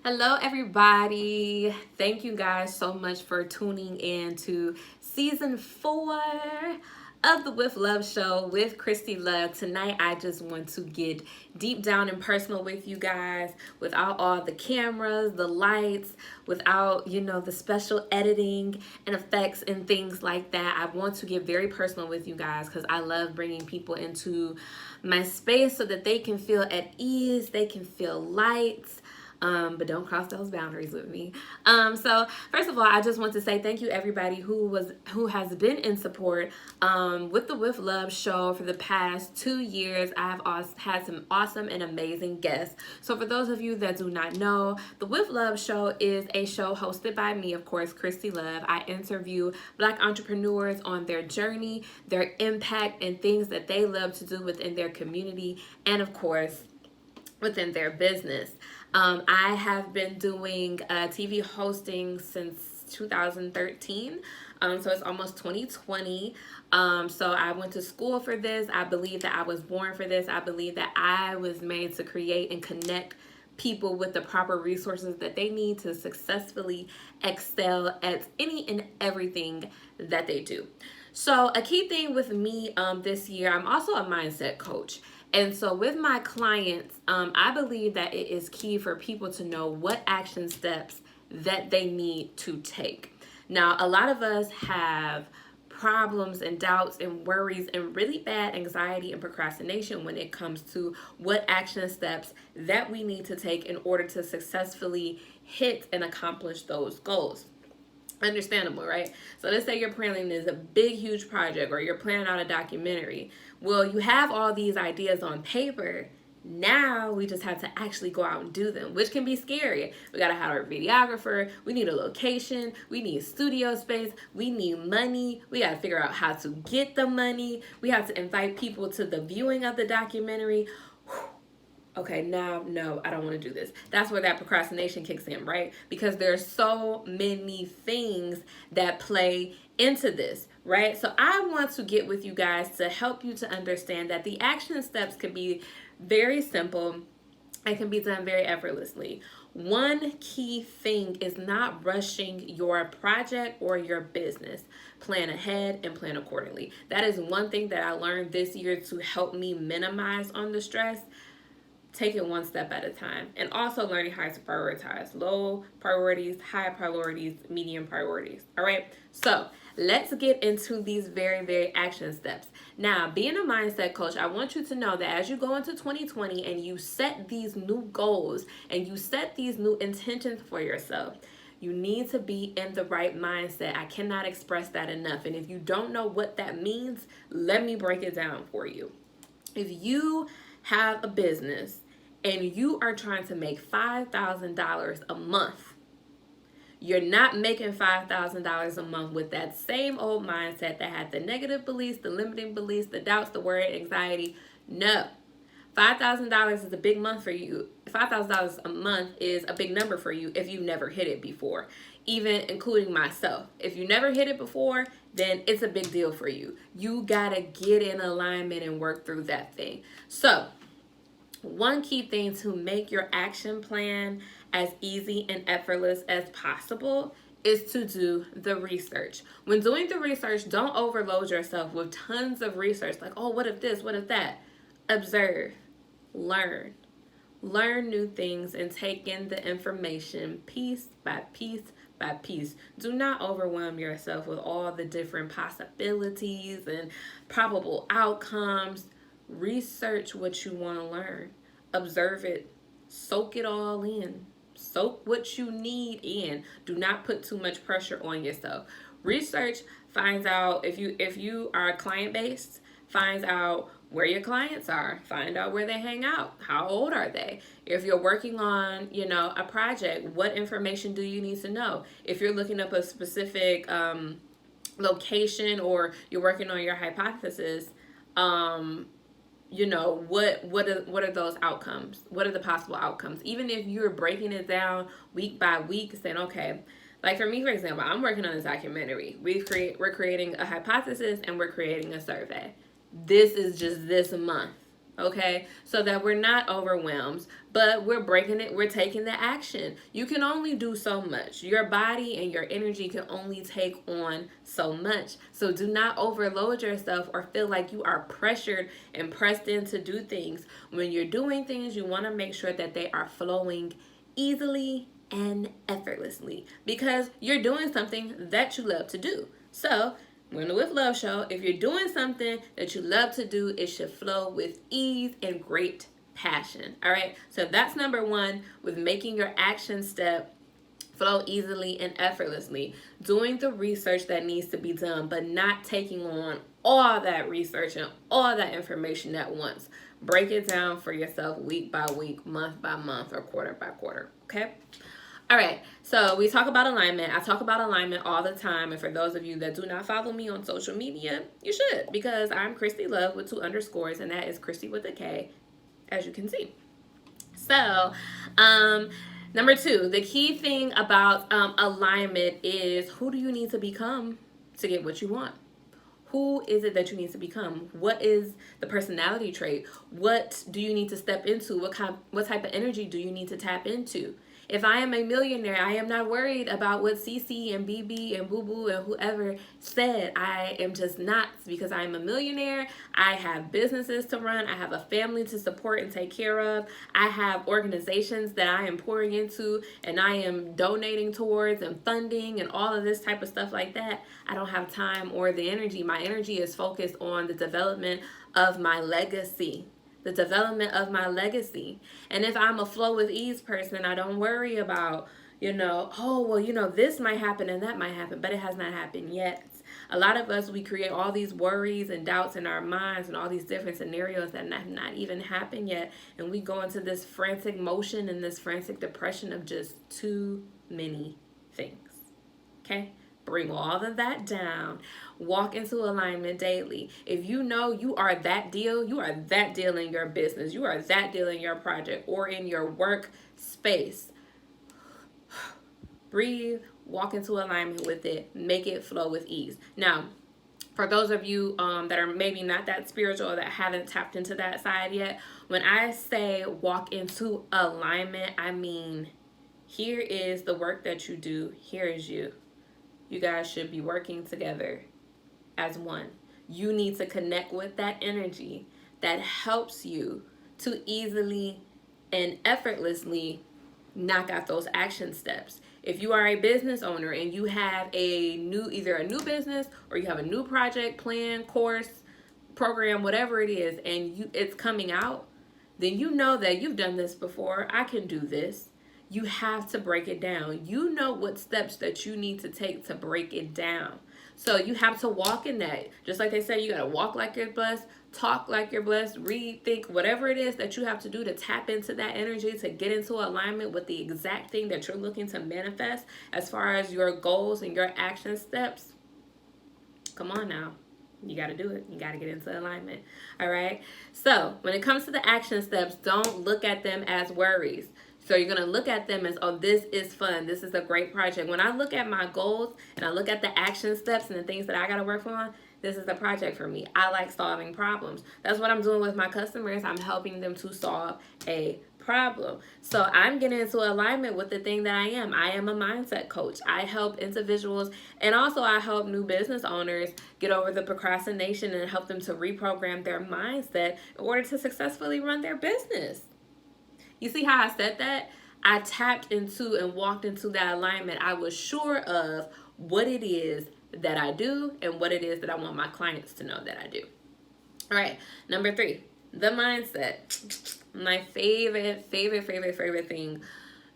Hello, everybody. Thank you guys so much for tuning in to season 4 of the With Love show with Christy Love. Tonight, I just want to get deep down and personal with you guys without all the cameras, the lights, without, the special editing and effects and things like that. I want to get very personal with you guys because I love bringing people into my space so that they can feel at ease, they can feel light, but don't cross those boundaries with me. So first of all, I just want to say thank you everybody who has been in support with the With Love show for the past 2 years. I've also had some awesome and amazing guests. So for those of you that do not know, the With Love show is a show hosted by me, of course, Christy Love. I interview Black entrepreneurs on their journey, their impact, and things that they love to do within their community, and of course, within their business. I have been doing TV hosting since 2013. So it's almost 2020. So I went to school for this. I believe that I was born for this. I believe that I was made to create and connect people with the proper resources that they need to successfully excel at any and everything that they do. So a key thing with me this year, I'm also a mindset coach. And so with my clients, I believe that it is key for people to know what action steps that they need to take. Now, a lot of us have problems and doubts and worries and really bad anxiety and procrastination when it comes to what action steps that we need to take in order to successfully hit and accomplish those goals. Understandable, right? So let's say you're planning this a big, huge project, or you're planning out a documentary. Well, you have all these ideas on paper. Now we just have to actually go out and do them, which can be scary. We gotta hire a videographer. We need a location. We need studio space. We need money. We gotta figure out how to get the money. We have to invite people to the viewing of the documentary. Okay, now, no, I don't want to do this. That's where that procrastination kicks in, right? Because there's so many things that play into this, right? So I want to get with you guys to help you to understand that the action steps can be very simple and can be done very effortlessly. One key thing is not rushing your project or your business. Plan ahead and plan accordingly. That is one thing that I learned this year to help me minimize on the stress. Take it one step at a time, and also learning how to prioritize low priorities, high priorities, medium priorities. All right, so let's get into these very, very action steps. Now, being a mindset coach, I want you to know that as you go into 2020 and you set these new goals and you set these new intentions for yourself, you need to be in the right mindset. I cannot express that enough. And if you don't know what that means, let me break it down for you. If you have a business and you are trying to make $5,000 a month, you're not making $5,000 a month with that same old mindset that had the negative beliefs, the limiting beliefs, the doubts, the worry, anxiety. No. $5,000 is a big month for you. $5,000 a month is a big number for you if you never hit it before, even including myself. If you never hit it before, then it's a big deal for you. You gotta get in alignment and work through that thing. So, one key thing to make your action plan as easy and effortless as possible is to do the research. When doing the research, don't overload yourself with tons of research like, oh, what if this, what if that? Observe, learn new things, and take in the information piece by piece by piece. Do not overwhelm yourself with all the different possibilities and probable outcomes. Research what you want to learn, observe it, soak it all in. Soak what you need in. Do not put too much pressure on yourself. Research finds out if you are client based, finds out where your clients are, find out where they hang out, how old are they. If you're working on, a project, what information do you need to know? If you're looking up a specific location, or you're working on your hypothesis, what are those outcomes? What are the possible outcomes? Even if you're breaking it down week by week, saying, okay, like for me, for example, I'm working on this documentary. We're creating a hypothesis and we're creating a survey. This is just this month. okay? So that we're not overwhelmed, but we're breaking it, we're taking the action. You can only do so much. Your body and your energy can only take on so much. So do not overload yourself or feel like you are pressured and pressed in to do things. When you're doing things, you want to make sure that they are flowing easily and effortlessly because you're doing something that you love to do. So we're in the With Love show. If you're doing something that you love to do, it should flow with ease and great passion. All right. So that's number one, with making your action step flow easily and effortlessly. Doing the research that needs to be done, but not taking on all that research and all that information at once. Break it down for yourself week by week, month by month, or quarter by quarter. Okay. All right, so we talk about alignment. I talk about alignment all the time. And for those of you that do not follow me on social media, you should, because I'm Christy Love with 2 underscores, and that is Christy with a K, as you can see. So, number 2, the key thing about alignment is, who do you need to become to get what you want? Who is it that you need to become? What is the personality trait? What do you need to step into? What type of energy do you need to tap into? If I am a millionaire, I am not worried about what CC and BB and Boo Boo and whoever said. I am just not, because I am a millionaire. I have businesses to run. I have a family to support and take care of. I have organizations that I am pouring into and I am donating towards and funding and all of this type of stuff like that. I don't have time or the energy. My energy is focused on the development of my legacy. The development of my legacy. And if I'm a flow with ease person, I don't worry about, this might happen and that might happen, but it has not happened yet. A lot of us, we create all these worries and doubts in our minds and all these different scenarios that have not even happened yet. And we go into this frantic motion and this frantic depression of just too many things. Okay? Bring all of that down. Walk into alignment daily. If you know you are that deal in your business, you are that deal in your project or in your work space. Breathe, walk into alignment with it, make it flow with ease. Now, for those of you that are maybe not that spiritual or that haven't tapped into that side yet, when I say walk into alignment, I mean, here is the work that you do. Here is you. You guys should be working together as one. You need to connect with that energy that helps you to easily and effortlessly knock out those action steps. If you are a business owner and you have either a new business or you have a new project, plan, course, program, whatever it is, and it's coming out, then you know that you've done this before. I can do this. You have to break it down. You know what steps that you need to take to break it down. So you have to walk in that. Just like they say, you got to walk like you're blessed, talk like you're blessed, read, think, whatever it is that you have to do to tap into that energy, to get into alignment with the exact thing that you're looking to manifest as far as your goals and your action steps. Come on now. You got to do it. You got to get into alignment. All right. So when it comes to the action steps, don't look at them as worries. So you're going to look at them as, oh, this is fun. This is a great project. When I look at my goals and I look at the action steps and the things that I got to work on, this is a project for me. I like solving problems. That's what I'm doing with my customers. I'm helping them to solve a problem. So I'm getting into alignment with the thing that I am. I am a mindset coach. I help individuals, and also I help new business owners get over the procrastination and help them to reprogram their mindset in order to successfully run their business. You see how I said that? I tapped into and walked into that alignment. I was sure of what it is that I do and what it is that I want my clients to know that I do. All right, number 3, the mindset. My favorite thing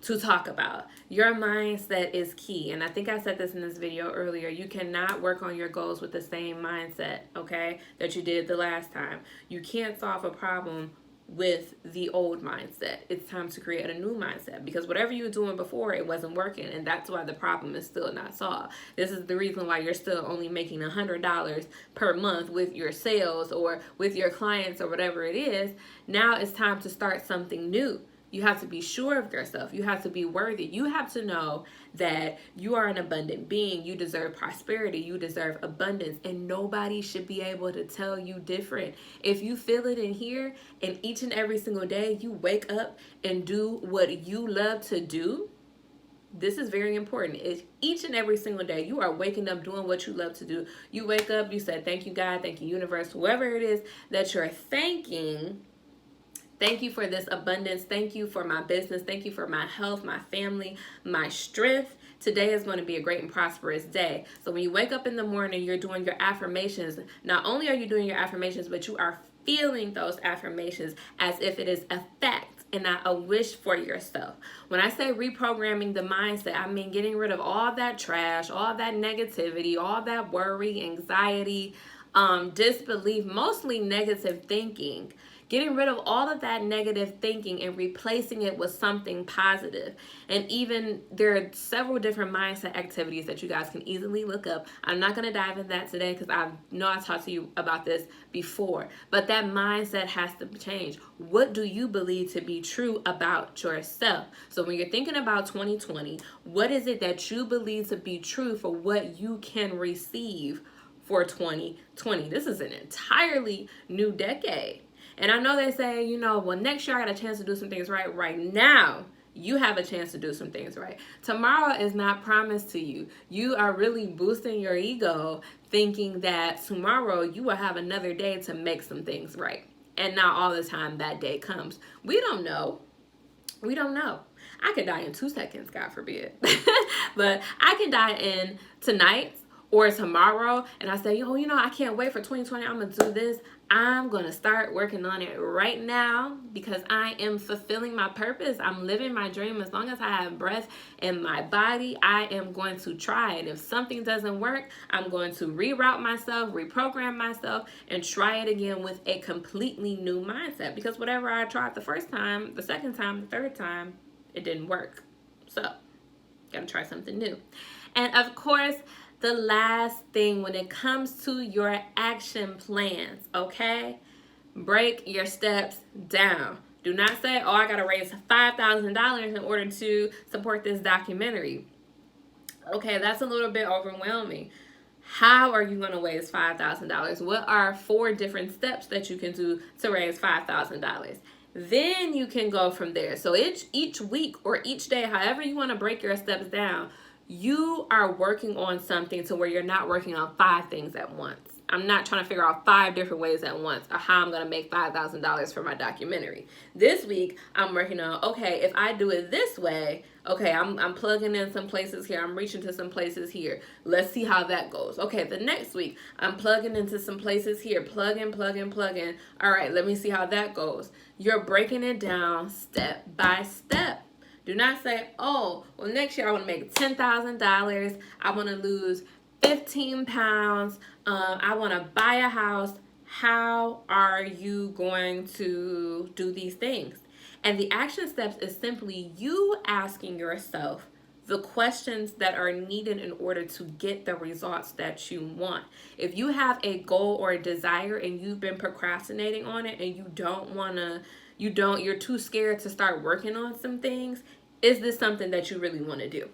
to talk about. Your mindset is key. And I think I said this in this video earlier. You cannot work on your goals with the same mindset, okay, that you did the last time. You can't solve a problem with the old mindset. It's time to create a new mindset, because whatever you were doing before, it wasn't working, and that's why the problem is still not solved. This is the reason why you're still only making $100 per month with your sales or with your clients or whatever it is. Now it's time to start something new. You have to be sure of yourself. You have to be worthy. You have to know that you are an abundant being. You deserve prosperity. You deserve abundance. And nobody should be able to tell you different. If you feel it in here, and each and every single day you wake up and do what you love to do, this is very important. Is each and every single day you are waking up doing what you love to do. You wake up, you said, thank you, God, thank you, universe, whoever it is that you're thanking. Thank you for this abundance. Thank you for my business. Thank you for my health, my family, my strength. Today is going to be a great and prosperous day. So when you wake up in the morning, you're doing your affirmations. Not only are you doing your affirmations, but you are feeling those affirmations as if it is a fact and not a wish for yourself. When I say reprogramming the mindset, I mean getting rid of all that trash, all that negativity, all that worry, anxiety, disbelief, mostly negative thinking. Getting rid of all of that negative thinking and replacing it with something positive. And even there are several different mindset activities that you guys can easily look up. I'm not going to dive into that today because I know I talked to you about this before. But that mindset has to change. What do you believe to be true about yourself? So when you're thinking about 2020, what is it that you believe to be true for what you can receive for 2020? This is an entirely new decade. And I know they say, well, next year I got a chance to do some things right. Right now, you have a chance to do some things right. Tomorrow is not promised to you. You are really boosting your ego thinking that tomorrow you will have another day to make some things right. And not all the time that day comes. We don't know. We don't know. I could die in 2 seconds, God forbid. But I can die in tonight or tomorrow, and I say, I can't wait for 2020. I'm going to do this. I'm going to start working on it right now because I am fulfilling my purpose. I'm living my dream. As long as I have breath in my body, I am going to try. And if something doesn't work, I'm going to reroute myself, reprogram myself, and try it again with a completely new mindset. Because whatever I tried the first time, the second time, the third time, it didn't work. So, gotta try something new. And of course, the last thing when it comes to your action plans, okay? Break your steps down. Do not say, I got to raise $5,000 in order to support this documentary. Okay, that's a little bit overwhelming. How are you going to raise $5,000? What are 4 different steps that you can do to raise $5,000? Then you can go from there. So each week or each day, however you want to break your steps down, you are working on something to where you're not working on 5 things at once. I'm not trying to figure out 5 different ways at once or how I'm going to make $5,000 for my documentary. This week, I'm working on, okay, if I do it this way, okay, I'm plugging in some places here. I'm reaching to some places here. Let's see how that goes. Okay, the next week, I'm plugging into some places here. Plug in. All right, let me see how that goes. You're breaking it down step by step. Do not say, next year I want to make $10,000. I want to lose 15 pounds. I want to buy a house. How are you going to do these things? And the action steps is simply you asking yourself the questions that are needed in order to get the results that you want. If you have a goal or a desire and you've been procrastinating on it and you're too scared to start working on some things, is this something that you really want to do?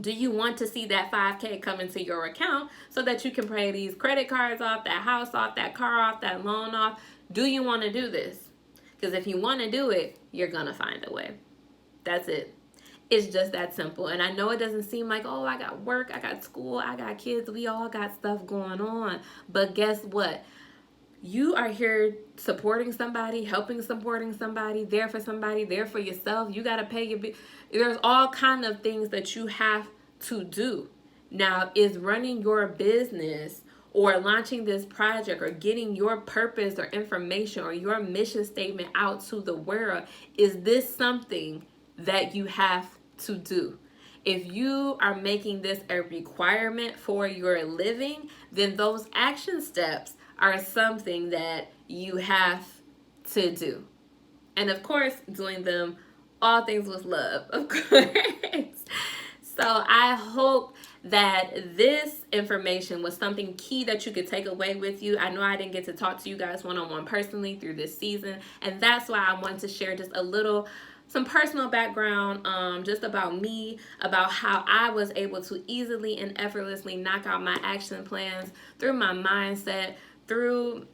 Do you want to see that $5,000 come into your account so that you can pay these credit cards off, that house off, that car off, that loan off? Do you want to do this? Because if you want to do it, you're going to find a way. That's it. It's just that simple. And I know it doesn't seem like, I got work, I got school, I got kids. We all got stuff going on. But guess what? You are here supporting somebody, supporting somebody, there for somebody, there for yourself. You got to pay your bills. There's all kind of things that you have to do. Now, is running your business or launching this project or getting your purpose or information or your mission statement out to the world, is this something that you have to do? If you are making this a requirement for your living, then those action steps are something that you have to do. And of course, doing them all things with love, of course. So I hope that this information was something key that you could take away with you. I know I didn't get to talk to you guys one-on-one personally through this season, and that's why I wanted to share just a little some personal background just about me, about how I was able to easily and effortlessly knock out my action plans through my mindset, through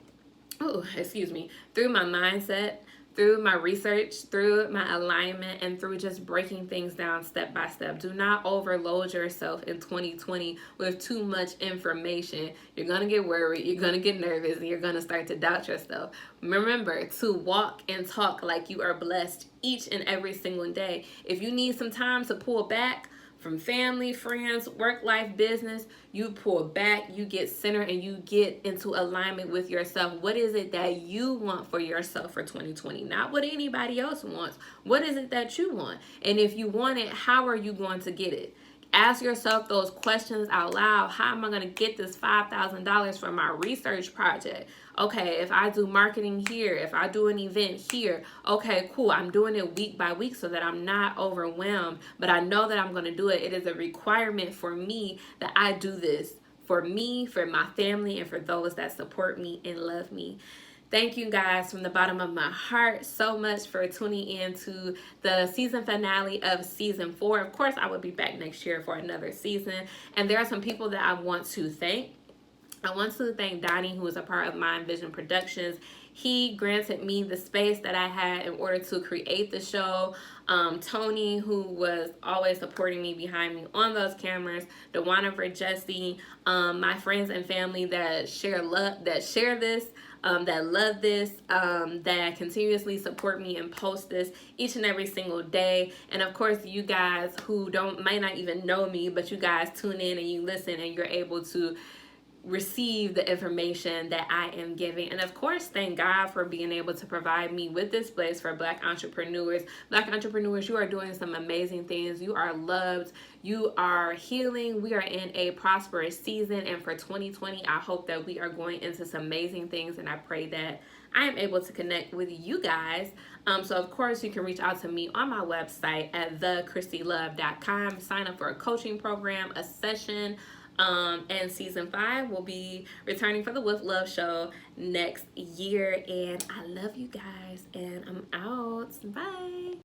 through my mindset, through my research, through my alignment, and through just breaking things down step by step. Do not overload yourself in 2020 with too much information. You're going to get worried, you're going to get nervous, and you're going to start to doubt yourself. Remember to walk and talk like you are blessed each and every single day. If you need some time to pull back, from family, friends, work life, business, you pull back, you get centered, and you get into alignment with yourself. What is it that you want for yourself for 2020? Not what anybody else wants. What is it that you want? And if you want it, how are you going to get it? Ask yourself those questions out loud. How am I going to get this $5,000 for my research project? Okay, if I do marketing here, if I do an event here, okay, cool. I'm doing it week by week so that I'm not overwhelmed, but I know that I'm going to do it. It is a requirement for me that I do this for me, for my family, and for those that support me and love me. Thank you guys from the bottom of my heart so much for tuning in to the season finale of season 4. Of course, I will be back next year for another season. And there are some people that I want to thank. I want to thank Donnie, who is a part of Mind Vision Productions. He granted me the space that I had in order to create the show. Tony, who was always supporting me behind me on those cameras. Dewana for Jesse, my friends and family that share love, that share this, that love this, that continuously support me and post this each and every single day. And of course, you guys who might not even know me, but you guys tune in and you listen and you're able to receive the information that I am giving. And of course, thank God for being able to provide me with this place for Black entrepreneurs. Black entrepreneurs, you are doing some amazing things. You are loved. You are healing. We are in a prosperous season. And for 2020, I hope that we are going into some amazing things. And I pray that I am able to connect with you guys. So of course, you can reach out to me on my website at thechristylove.com. Sign up for a coaching program, a session. And season 5 will be returning for the With Love show next year. And I love you guys. And I'm out. Bye.